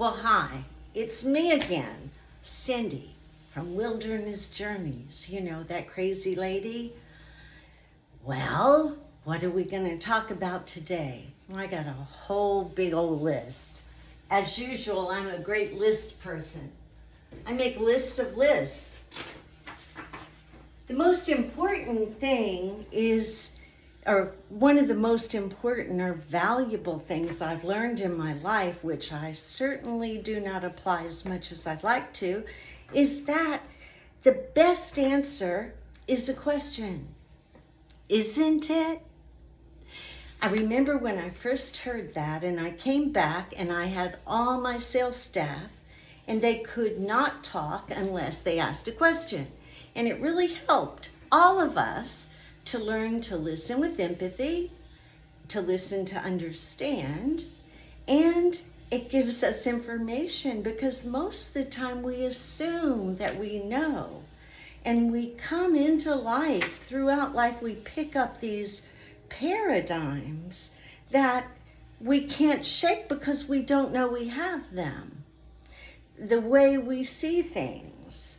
Well, hi, it's me again, Cindy from Wilderness Journeys. You know, that crazy lady? Well, what are we going to talk about today? I got a whole big old list. As usual, I'm a great list person. I make lists of lists. The most important thing is, or one of the most important or valuable things I've learned in my life, which I certainly do not apply as much as I'd like to, is that the best answer is a question. Isn't it? I remember when I first heard that, and I came back and I had all my sales staff, and they could not talk unless they asked a question. And it really helped all of us to learn to listen with empathy, to listen to understand, and it gives us information because most of the time we assume that we know. And we come into life, throughout life, we pick up these paradigms that we can't shake because we don't know we have them. The way we see things.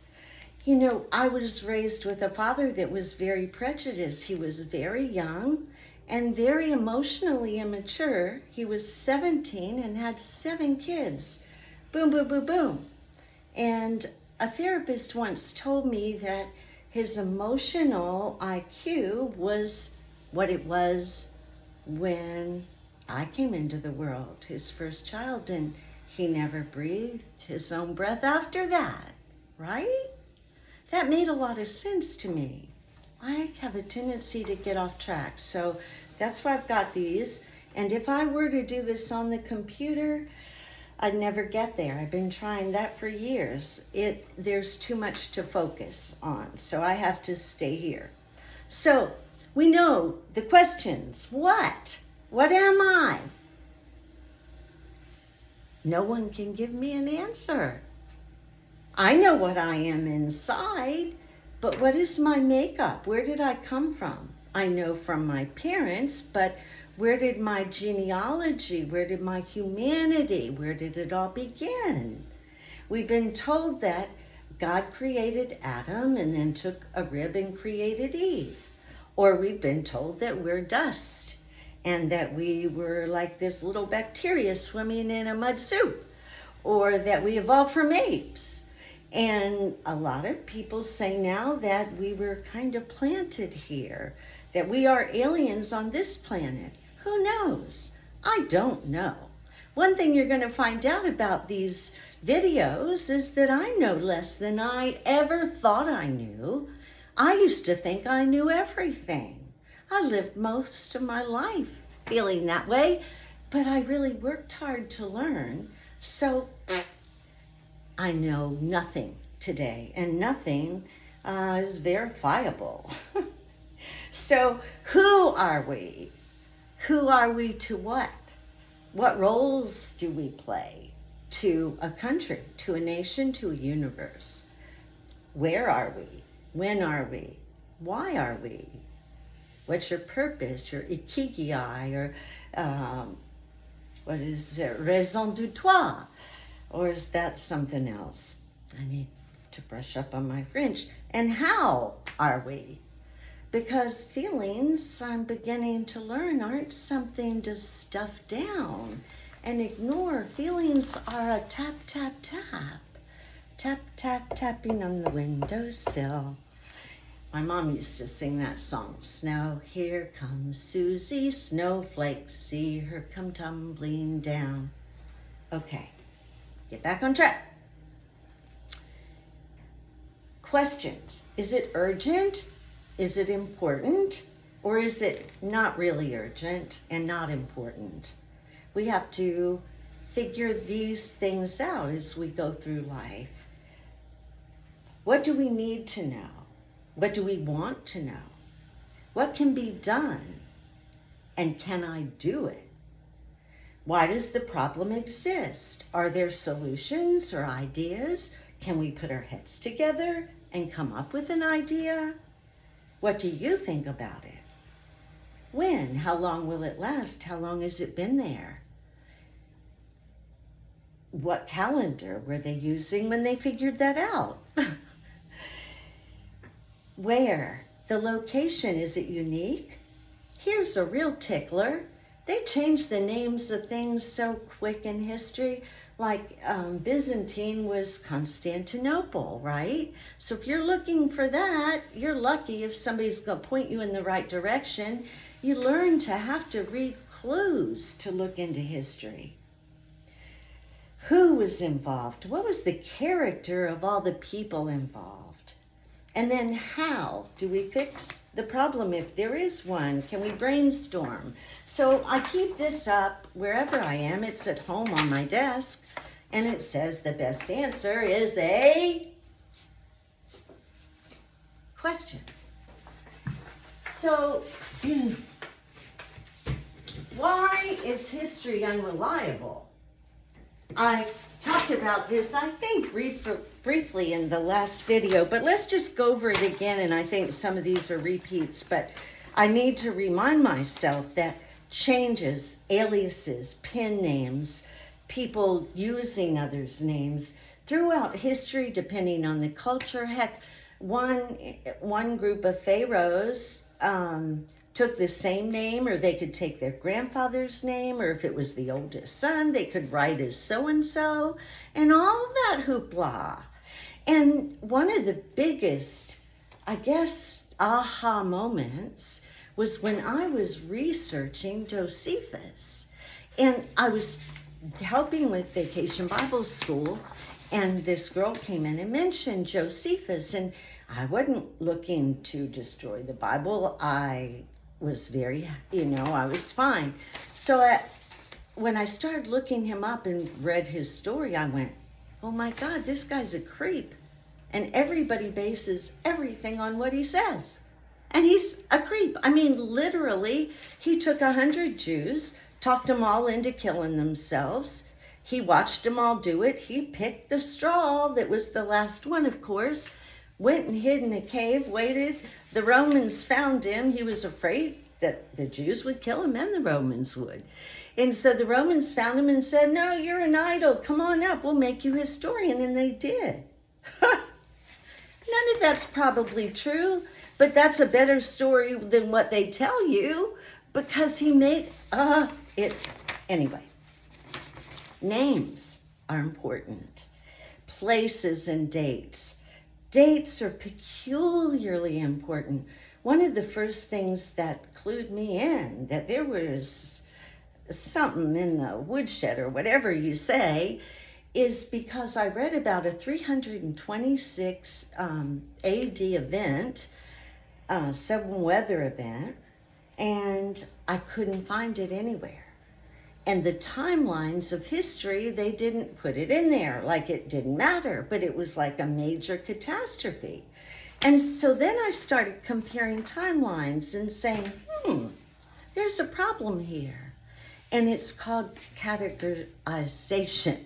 You know, I was raised with a father that was very prejudiced. He was very young and very emotionally immature. He was 17 and had 7 kids. Boom, boom, boom, boom. And a therapist once told me that his emotional IQ was what it was when I came into the world, his first child, and he never breathed his own breath after that, right? That made a lot of sense to me. I have a tendency to get off track, so that's why I've got these. And if I were to do this on the computer, I'd never get there. I've been trying that for years. There's too much to focus on, so I have to stay here. So we know the questions. What? What am I? No one can give me an answer. I know what I am inside, but what is my makeup? Where did I come from? I know from my parents, but where did my genealogy, where did my humanity, where did it all begin? We've been told that God created Adam and then took a rib and created Eve. Or we've been told that we're dust and that we were like this little bacteria swimming in a mud soup, or that we evolved from apes. And a lot of people say now that we were kind of planted here, that we are aliens on this planet. Who knows? I don't know. One thing you're going to find out about these videos is that I know less than I ever thought I knew. I used to think I knew everything. I lived most of my life feeling that way, but I really worked hard to learn. So I know nothing today, and nothing is verifiable. So who are we? Who are we to what? What roles do we play to a country, to a nation, to a universe? Where are we? When are we? Why are we? What's your purpose, your ikigai, or what is it, raison d'être? Or is that something else? I need to brush up on my French. And how are we? Because feelings, I'm beginning to learn, aren't something to stuff down and ignore. Feelings are a tap, tap, tap. Tap, tap, tapping on the windowsill. My mom used to sing that song. Snow, here comes Susie, snowflakes, see her come tumbling down. Okay. Get back on track. Questions. Is it urgent? Is it important? Or is it not really urgent and not important? We have to figure these things out as we go through life. What do we need to know? What do we want to know? What can be done? And can I do it? Why does the problem exist? Are there solutions or ideas? Can we put our heads together and come up with an idea? What do you think about it? When? How long will it last? How long has it been there? what calendar were they using when they figured that out? Where? The location, is it unique? Here's a real tickler. They change the names of things so quick in history. Like Byzantine was Constantinople, right? So if you're looking for that, you're lucky if somebody's going to point you in the right direction. You learn to have to read clues to look into history. Who was involved? What was the character of all the people involved? And then how do we fix the problem if there is one? Can we brainstorm? So I keep this up wherever I am. It's at home on my desk. And it says the best answer is a question. So why is history unreliable? I talked about this, I think, briefly in the last video, but let's just go over it again, and I think some of these are repeats, but I need to remind myself that changes, aliases, pen names, people using others' names throughout history, depending on the culture. Heck, one group of pharaohs took the same name, or they could take their grandfather's name, or if it was the oldest son, they could write as so-and-so, and all that hoopla. And one of the biggest, I guess, aha moments was when I was researching Josephus. And I was helping with Vacation Bible School, and this girl came in and mentioned Josephus, and I wasn't looking to destroy the Bible. I was very, I was fine. So when I started looking him up and read his story, I went, oh my God, this guy's a creep. And everybody bases everything on what he says. And he's a creep. I mean, literally, he took 100 Jews, talked them all into killing themselves. He watched them all do it. He picked the straw that was the last one, of course, went and hid in a cave, waited. The Romans found him. He was afraid that the Jews would kill him and the Romans would. And so the Romans found him and said, no, you're an idol. Come on up. We'll make you historian. And they did. None of that's probably true, but that's a better story than what they tell you, because he made it. Anyway, names are important. Places and dates. Dates are peculiarly important. One of the first things that clued me in that there was something in the woodshed, or whatever you say, is because I read about a 326 AD event, some weather event, and I couldn't find it anywhere. And the timelines of history, they didn't put it in there, like it didn't matter, but it was like a major catastrophe. And so then I started comparing timelines and saying, there's a problem here. And it's called categorization,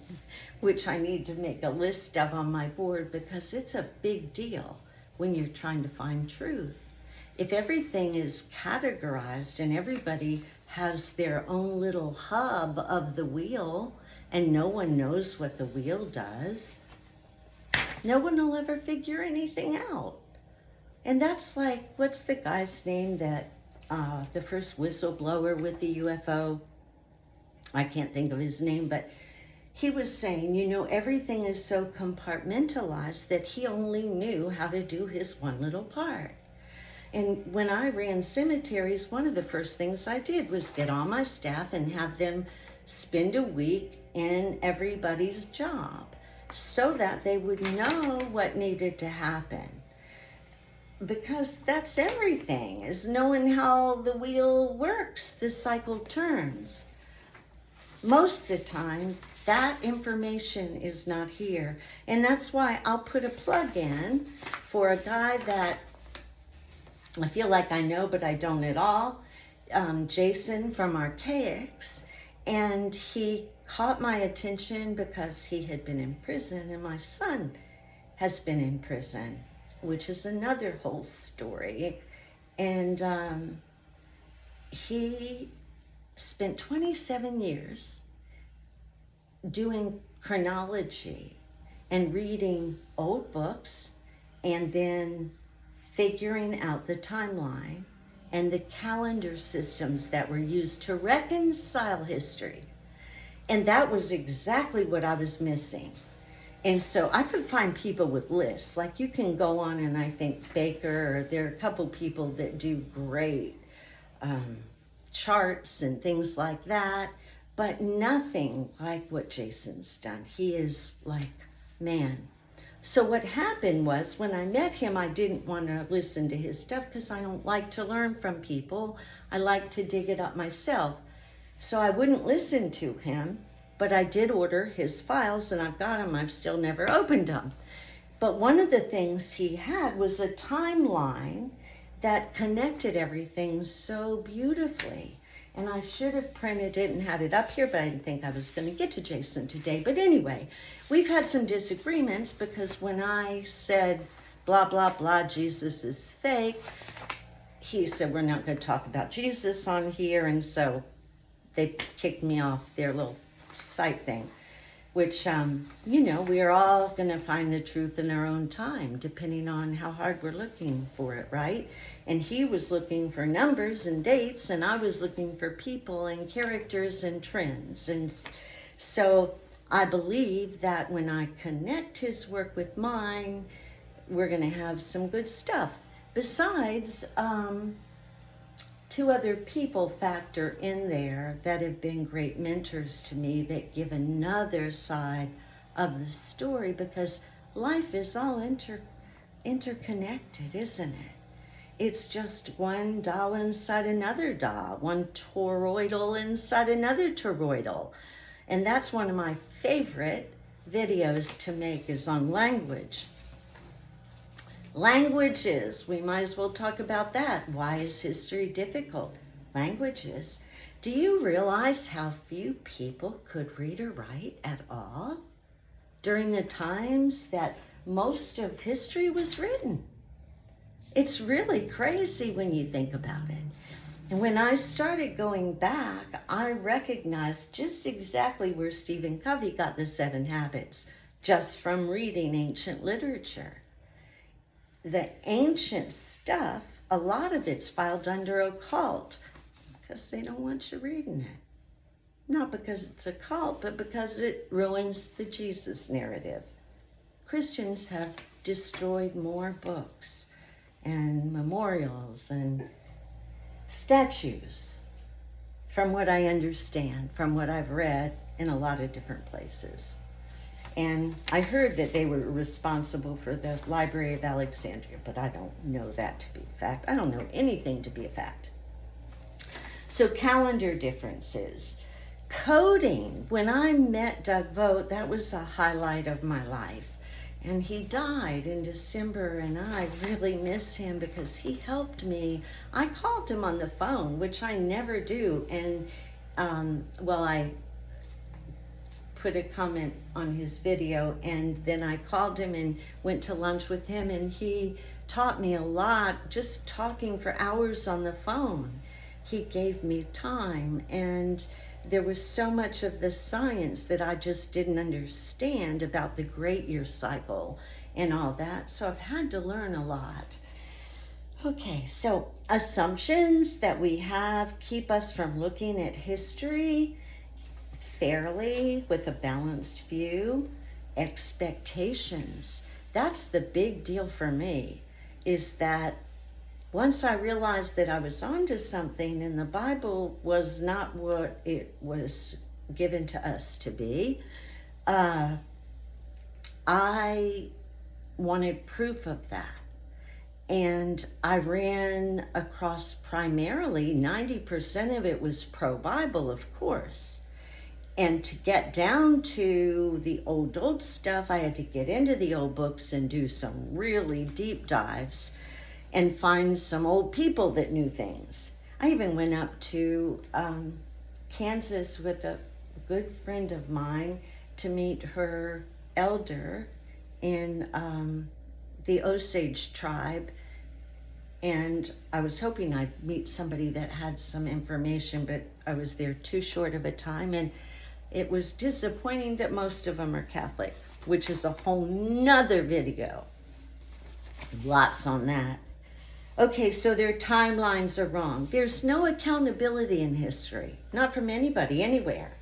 which I need to make a list of on my board, because it's a big deal when you're trying to find truth. If everything is categorized and everybody has their own little hub of the wheel and no one knows what the wheel does, no one will ever figure anything out. And that's like, what's the guy's name that the first whistleblower with the UFO? I can't think of his name, but he was saying, everything is so compartmentalized that he only knew how to do his one little part. And when I ran cemeteries, one of the first things I did was get all my staff and have them spend a week in everybody's job so that they would know what needed to happen. Because that's everything, is knowing how the wheel works, the cycle turns. Most of the time, that information is not here. And that's why I'll put a plug in for a guy that I feel like I know, but I don't at all, Jason from Archaics. And he caught my attention because he had been in prison, and my son has been in prison, which is another whole story. And he spent 27 years doing chronology and reading old books and then figuring out the timeline and the calendar systems that were used to reconcile history. And that was exactly what I was missing. And so I could find people with lists. Like you can go on, and I think Baker, or there are a couple people that do great charts and things like that, but nothing like what Jason's done. He is like, man. So what happened was when I met him, I didn't want to listen to his stuff because I don't like to learn from people. I like to dig it up myself. So I wouldn't listen to him, but I did order his files and I've got them. I've still never opened them. But one of the things he had was a timeline that connected everything so beautifully. And I should have printed it and had it up here, but I didn't think I was going to get to Jason today. But anyway, we've had some disagreements because when I said, blah, blah, blah, Jesus is fake, he said, we're not going to talk about Jesus on here. And so they kicked me off their little site thing, which, we are all going to find the truth in our own time, depending on how hard we're looking for it, right? And he was looking for numbers and dates, and I was looking for people and characters and trends. And so I believe that when I connect his work with mine, we're going to have some good stuff. Besides, two other people factor in there that have been great mentors to me that give another side of the story, because life is all interconnected, isn't it? It's just one doll inside another doll, one toroidal inside another toroidal. And that's one of my favorite videos to make, is on language. Languages, we might as well talk about that. Why is history difficult? Languages. Do you realize how few people could read or write at all during the times that most of history was written? It's really crazy when you think about it. And when I started going back, I recognized just exactly where Stephen Covey got the 7 habits, just from reading ancient literature. The ancient stuff, a lot of it's filed under occult because they don't want you reading it. Not because it's a cult, but because it ruins the Jesus narrative. Christians have destroyed more books and memorials and statues, from what I understand, from what I've read in a lot of different places. And I heard that they were responsible for the Library of Alexandria, but I don't know that to be a fact. I don't know anything to be a fact. So calendar differences. Coding. When I met Doug Vogt, that was a highlight of my life. And he died in December, and I really miss him because he helped me. I called him on the phone, which I never do. And, I put a comment on his video, and then I called him and went to lunch with him, and he taught me a lot just talking for hours on the phone. He gave me time, and there was so much of the science that I just didn't understand about the great year cycle and all that. So I've had to learn a lot. Okay, so assumptions that we have keep us from looking at history fairly with a balanced view. Expectations. That's the big deal for me, is that once I realized that I was onto something and the Bible was not what it was given to us to be, I wanted proof of that. And I ran across primarily 90% of it was pro-Bible, of course. And to get down to the old stuff, I had to get into the old books and do some really deep dives and find some old people that knew things. I even went up to Kansas with a good friend of mine to meet her elder in the Osage tribe. And I was hoping I'd meet somebody that had some information, but I was there too short of a time. And It was disappointing that most of them are Catholic, which is a whole nother video. Lots on that. Okay, so their timelines are wrong. There's no accountability in history, not from anybody, anywhere.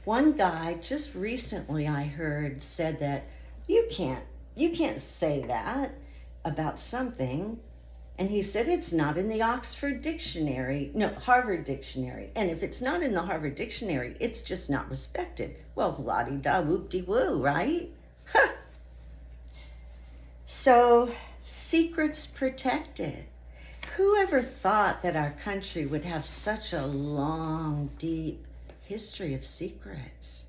One guy just recently I heard said that you can't say that about something. And he said it's not in the Oxford Dictionary, no, Harvard Dictionary. And if it's not in the Harvard Dictionary, it's just not respected. Well, la-di-da, whoop-de-woo, right? Huh. So, secrets protected. Whoever thought that our country would have such a long, deep history of secrets?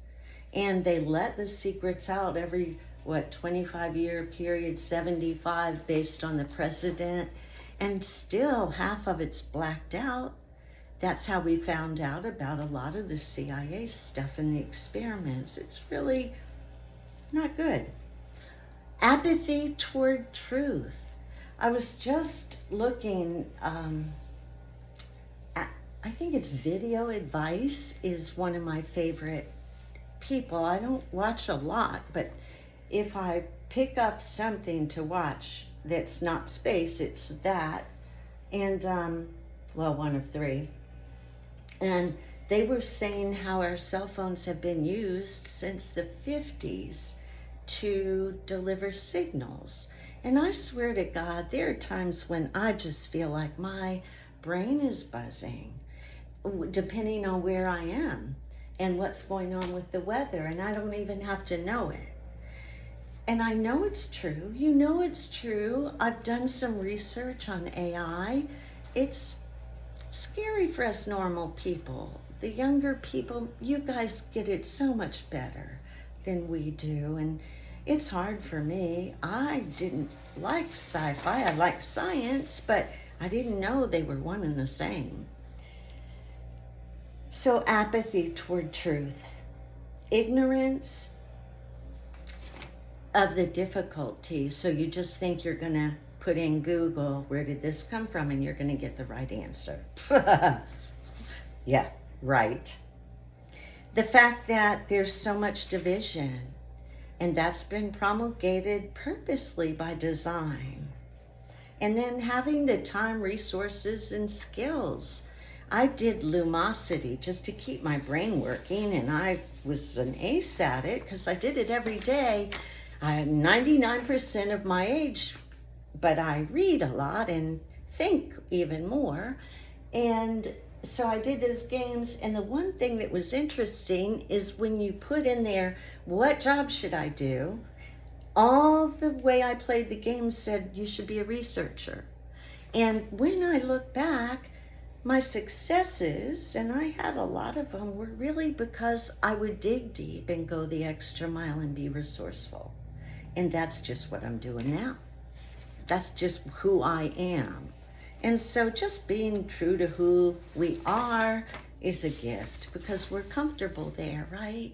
And they let the secrets out every, 25-year period, 75 based on the president, and still half of it's blacked out. That's how we found out about a lot of the CIA stuff in the experiments. It's really not good. Apathy toward truth. I was just looking, I think it's Video Advice is one of my favorite people. I don't watch a lot, but if I pick up something to watch that's not space, it's that. And, one of three. And they were saying how our cell phones have been used since the 50s to deliver signals. And I swear to God, there are times when I just feel like my brain is buzzing, depending on where I am and what's going on with the weather, and I don't even have to know it. And I know it's true. You know it's true. I've done some research on AI. It's scary for us normal people. The younger people, you guys get it so much better than we do. And it's hard for me. I didn't like sci-fi. I like science, but I didn't know they were one and the same. So apathy toward truth. Ignorance of the difficulty. So you just think you're going to put in Google, where did this come from? And you're going to get the right answer. Yeah, right. The fact that there's so much division, and that's been promulgated purposely by design. And then having the time, resources, and skills. I did Lumosity just to keep my brain working, and I was an ace at it because I did it every day. I'm 99% of my age, but I read a lot and think even more. And so I did those games, and the one thing that was interesting is when you put in there, what job should I do? All the way I played the game said you should be a researcher. And when I look back, my successes, and I had a lot of them, were really because I would dig deep and go the extra mile and be resourceful. And that's just what I'm doing now. That's just who I am. And so just being true to who we are is a gift because we're comfortable there, right?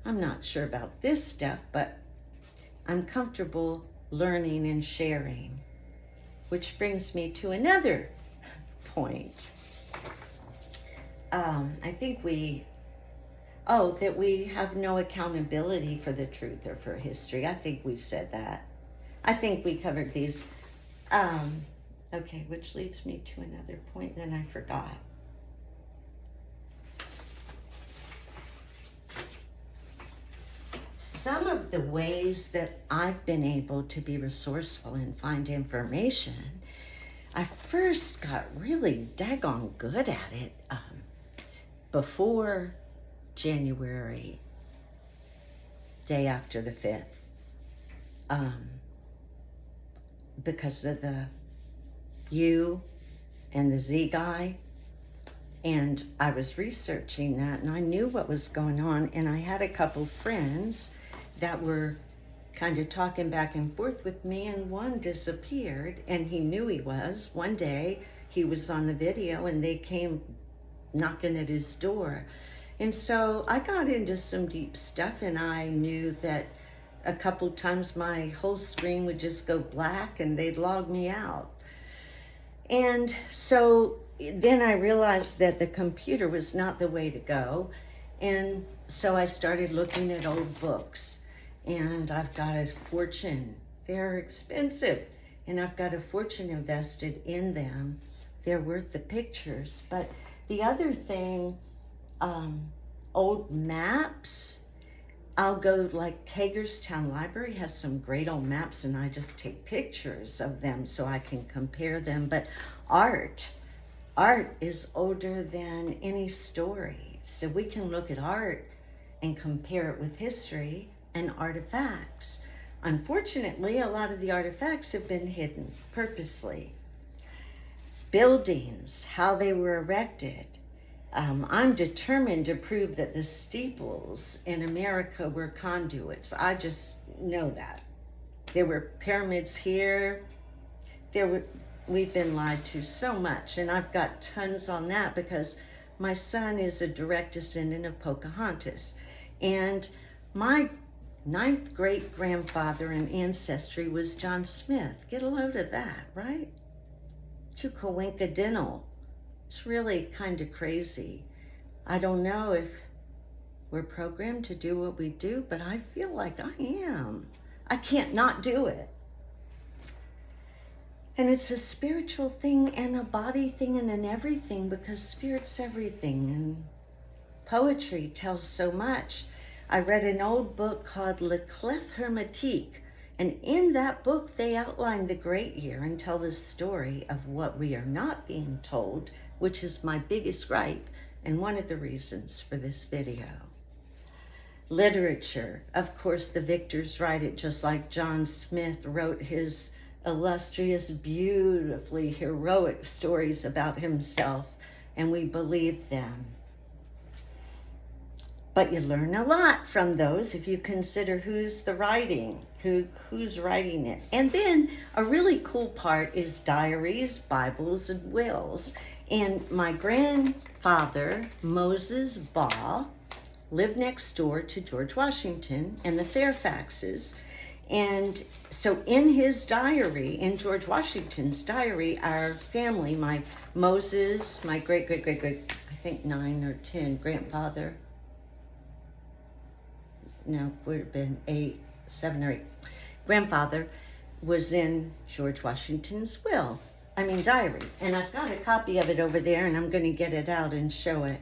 I'm not sure about this stuff, but I'm comfortable learning and sharing, which brings me to another point. I think that we have no accountability for the truth or for history. I think we said that. I think we covered these. Okay, which leads me to another point that I forgot. Some of the ways that I've been able to be resourceful and find information, I first got really daggone good at it before January, day after the 5th, because of the U and the Z guy. And I was researching that, and I knew what was going on, and I had a couple friends that were kind of talking back and forth with me, and one disappeared, and he knew he was. One day he was on the video and they came knocking at his door. And so I got into some deep stuff, and I knew that a couple times my whole screen would just go black and they'd log me out. And so then I realized that the computer was not the way to go. And So I started looking at old books, and I've got a fortune. They're expensive, and I've got a fortune invested in them. They're worth the pictures. But the other thing, old maps, I'll go, like Hagerstown Library has some great old maps, and I just take pictures of them so I can compare them. But art is older than any story. So we can look at art and compare it with history and artifacts. Unfortunately, a lot of the artifacts have been hidden purposely. Buildings, how they were erected. I'm determined to prove that the steeples in America were conduits. I just know that. There were pyramids here. We've been lied to so much, and I've got tons on that because my son is a direct descendant of Pocahontas. And my 9th great-grandfather in ancestry was John Smith. Get a load of that, right? Tukwinka. It's really kind of crazy. I don't know if we're programmed to do what we do, but I feel like I am. I can't not do it. And it's a spiritual thing and a body thing and an everything, because spirit's everything, and poetry tells so much. I read an old book called Le Clef Hermetique, and in that book they outline the great year and tell the story of what we are not being told, which is my biggest gripe and one of the reasons for this video. Literature, of course, the victors write it just like John Smith wrote his illustrious, beautifully heroic stories about himself, and we believe them. But you learn a lot from those if you consider who's writing it. And then a really cool part is diaries, Bibles, and wills. And my grandfather, Moses Ball, lived next door to George Washington and the Fairfaxes. And so in his diary, in George Washington's diary, our family, my Moses, my great, I think 9 or 10 grandfather, no, would have been 7 or 8, grandfather was in George Washington's diary. And I've got a copy of it over there, and I'm going to get it out and show it.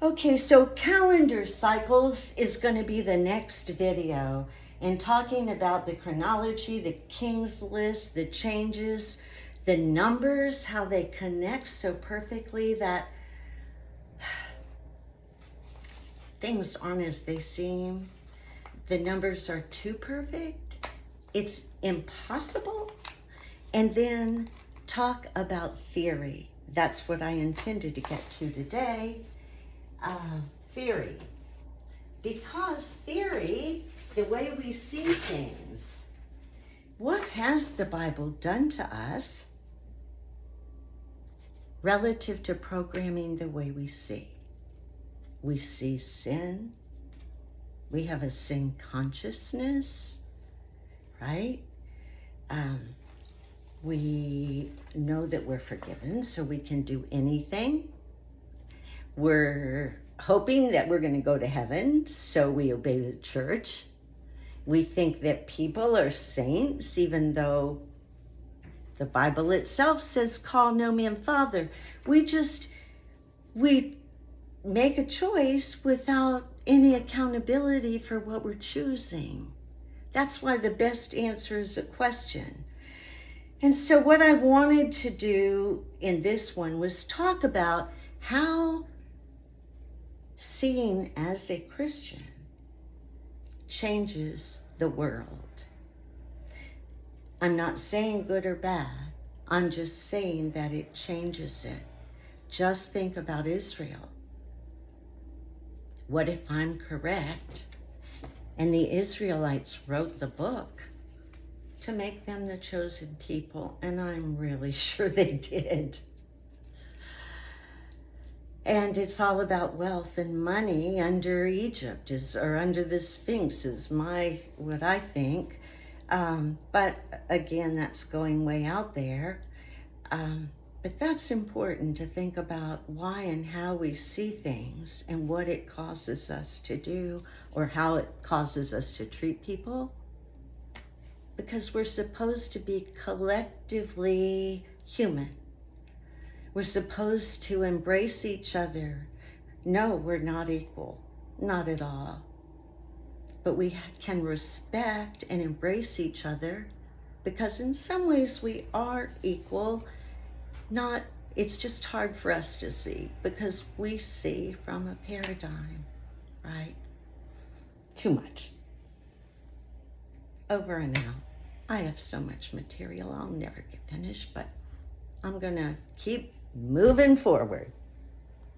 Okay, so calendar cycles is going to be the next video, and talking about the chronology, the king's list, the changes, the numbers, how they connect so perfectly that things aren't as they seem. The numbers are too perfect. It's impossible. And then talk about theory. That's what I intended to get to today. Theory. Because theory, the way we see things, what has the Bible done to us relative to programming the way we see? We see sin. We have a sin consciousness, right? We know that we're forgiven, so we can do anything. We're hoping that we're going to go to heaven, so we obey the church. We think that people are saints, even though the Bible itself says, call no man father. We make a choice without any accountability for what we're choosing. That's why the best answer is a question. And so what I wanted to do in this one was talk about how seeing as a Christian changes the world. I'm not saying good or bad. I'm just saying that it changes it. Just think about Israel. What if I'm correct and the Israelites wrote the book to make them the chosen people? And I'm really sure they did. And it's all about wealth and money under Egypt or under the Sphinx is what I think. But again, that's going way out there. But But that's important to think about why and how we see things and what it causes us to do or how it causes us to treat people. Because we're supposed to be collectively human. We're supposed to embrace each other. No, we're not equal, not at all. But we can respect and embrace each other because in some ways we are equal. It's just hard for us to see because we see from a paradigm, right? Too much. Over and out. I have so much material, I'll never get finished, but I'm gonna keep moving forward.